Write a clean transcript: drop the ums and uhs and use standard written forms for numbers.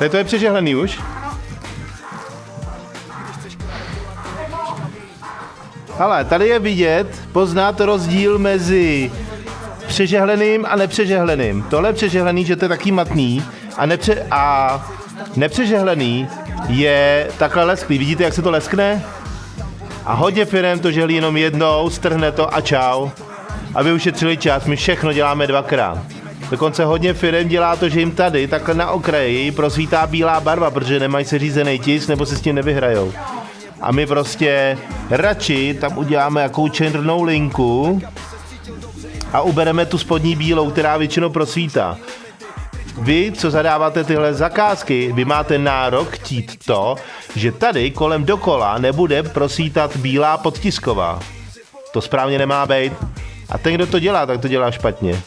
Tady to je přežehlený už? Ale tady je vidět, poznat rozdíl mezi přežehleným a nepřežehleným. Tohle je přežehlený, že to je taky matný a nepřežehlený je takhle lesklý. Vidíte, jak se to leskne? A hodně firem to žehlí jenom jednou, strhne to a čau. Aby ušetřili čas, my všechno děláme dvakrát. Dokonce hodně firem dělá to, že jim tady, takhle na okraji, prosvítá bílá barva, protože nemají seřízený tisk nebo se s tím nevyhrajou. A my prostě radši tam uděláme jakou černou linku a ubereme tu spodní bílou, která většinou prosvítá. Vy, co zadáváte tyhle zakázky, vy máte nárok chtít to, že tady kolem dokola nebude prosvítat bílá podtisková. To správně nemá být. A ten, kdo to dělá, tak to dělá špatně.